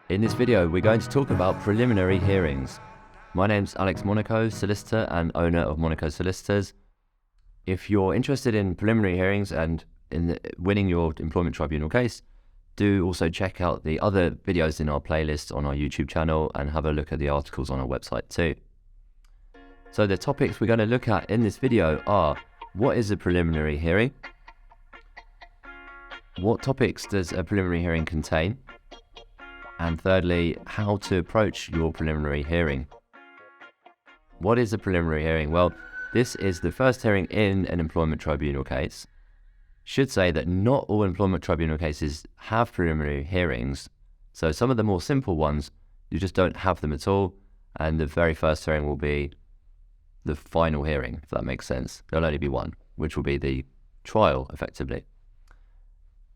In this video, we're going to talk about preliminary hearings. My name's Alex Monaco, solicitor and owner of Monaco Solicitors. If you're interested in preliminary hearings and in winning your employment tribunal case, do also check out the other videos in our playlist on our YouTube channel and have a look at the articles on our website too. So the topics we're going to look at in this video are: what is a preliminary hearing? What topics does a preliminary hearing contain? And thirdly, how to approach your preliminary hearing. What is a preliminary hearing? Well, this is the first hearing in an employment tribunal case. Should say that not all employment tribunal cases have preliminary hearings. So some of the more simple ones, you just don't have them at all. And the very first hearing will be the final hearing, if that makes sense. There'll only be one, which will be the trial, effectively.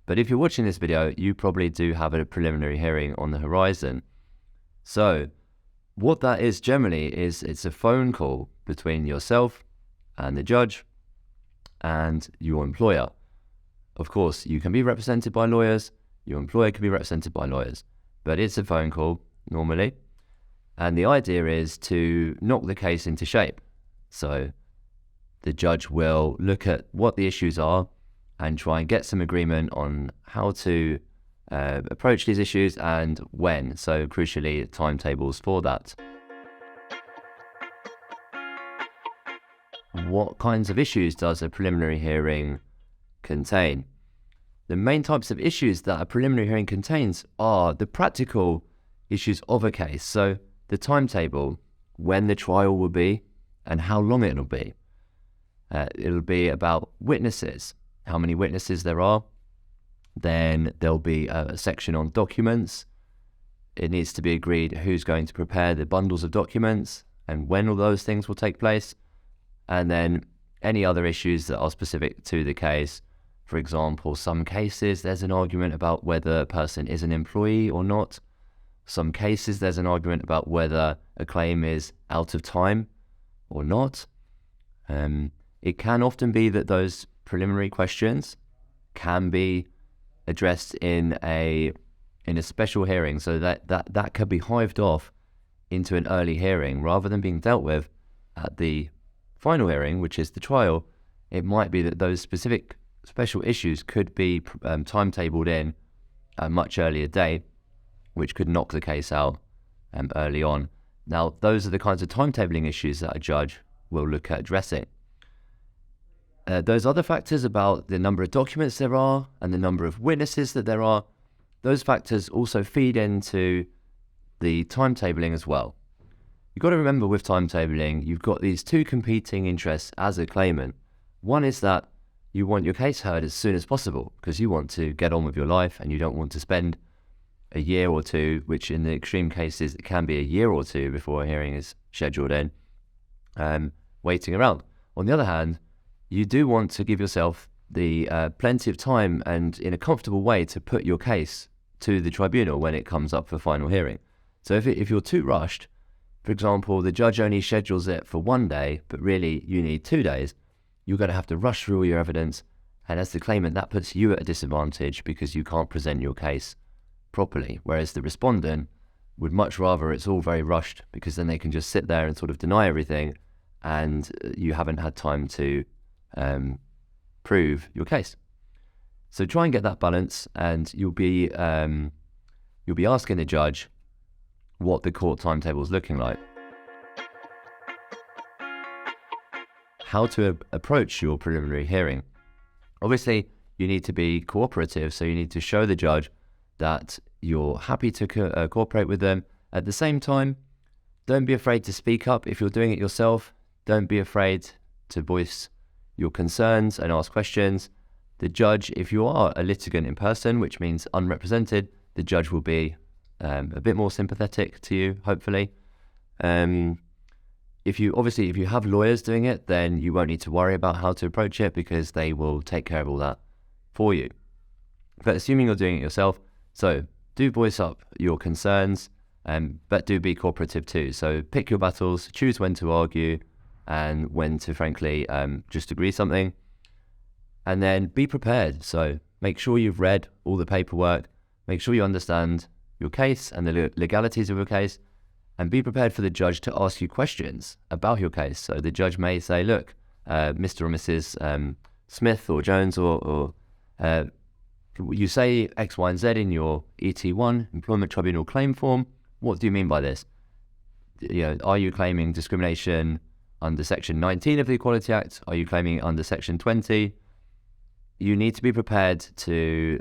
But if you're watching this video, you probably do have a preliminary hearing on the horizon. So what that is generally is it's a phone call between yourself and the judge and your employer. Of course, you can be represented by lawyers, your employer can be represented by lawyers, but it's a phone call normally. And the idea is to knock the case into shape. So the judge will look at what the issues are and try and get some agreement on how to approach these issues and when. So crucially, timetables for that. What kinds of issues does a preliminary hearing contain? The main types of issues that a preliminary hearing contains are the practical issues of a case. So the timetable, when the trial will be and how long it will be. It'll be about witnesses, how many witnesses there are. Then there'll be a section on documents. It needs to be agreed who's going to prepare the bundles of documents and when all those things will take place. And then any other issues that are specific to the case. For example, some cases there's an argument about whether a person is an employee or not. Some cases there's an argument about whether a claim is out of time or not. It can often be that those preliminary questions can be addressed in a special hearing, so that could be hived off into an early hearing rather than being dealt with at the final hearing, which is the trial. It might be that those specific special issues could be timetabled in a much earlier date, which could knock the case out early on. Now, those are the kinds of timetabling issues that a judge will look at addressing. Those other factors about the number of documents there are and the number of witnesses that there are, those factors also feed into the timetabling as well. You've got to remember with timetabling, you've got these two competing interests as a claimant. One is that you want your case heard as soon as possible because you want to get on with your life and you don't want to spend a year or two, which in the extreme cases, it can be a year or two before a hearing is scheduled in, waiting around. On the other hand, you do want to give yourself the plenty of time and in a comfortable way to put your case to the tribunal when it comes up for final hearing. So if you're too rushed, for example, the judge only schedules it for 1 day, but really you need 2 days, you're going to have to rush through all your evidence. And as the claimant, that puts you at a disadvantage because you can't present your case properly. Whereas the respondent would much rather it's all very rushed because then they can just sit there and sort of deny everything and you haven't had time to prove your case. So try and get that balance, and you'll be asking the judge what the court timetable is looking like. How to approach your preliminary hearing. Obviously, you need to be cooperative, so you need to show the judge that you're happy to cooperate with them. At the same time, don't be afraid to speak up if you're doing it yourself. Don't be afraid to voice your concerns and ask questions. The judge, if you are a litigant in person, which means unrepresented, the judge will be a bit more sympathetic to you, hopefully. If you have lawyers doing it, then you won't need to worry about how to approach it because they will take care of all that for you. But assuming you're doing it yourself, so do voice up your concerns, but do be cooperative too. So pick your battles, choose when to argue and when to, frankly, just agree something. And then be prepared. So make sure you've read all the paperwork, make sure you understand your case and the legalities of your case, and be prepared for the judge to ask you questions about your case. So the judge may say, look, Mr. or Mrs. Smith or Jones, or you say X, Y, and Z in your ET1, Employment Tribunal Claim Form. What do you mean by this? Are you claiming discrimination under Section 19 of the Equality Act? Are you claiming under Section 20? You need to be prepared to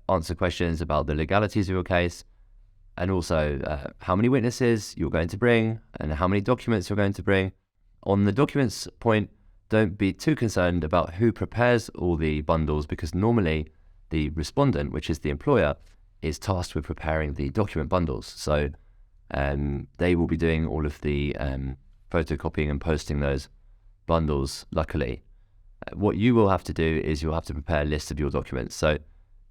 answer questions about the legalities of your case, and also how many witnesses you're going to bring and how many documents you're going to bring. On the documents point, don't be too concerned about who prepares all the bundles, because normally the respondent, which is the employer, is tasked with preparing the document bundles. So they will be doing all of the photocopying and posting those bundles, luckily. What you will have to do is you'll have to prepare a list of your documents. So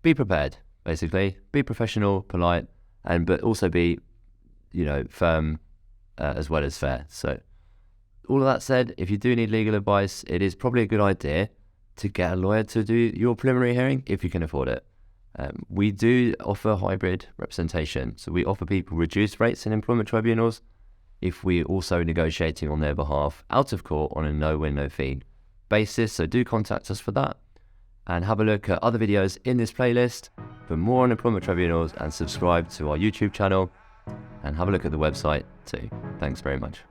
be prepared, basically. Be professional, polite, but also be, firm as well as fair. So all of that said, if you do need legal advice, it is probably a good idea to get a lawyer to do your preliminary hearing if you can afford it. We do offer hybrid representation. So we offer people reduced rates in employment tribunals if we're also negotiating on their behalf out of court on a no-win, no-fee basis. So do contact us for that, and have a look at other videos in this playlist for more on employment tribunals, and subscribe to our YouTube channel, and have a look at the website too. Thanks very much.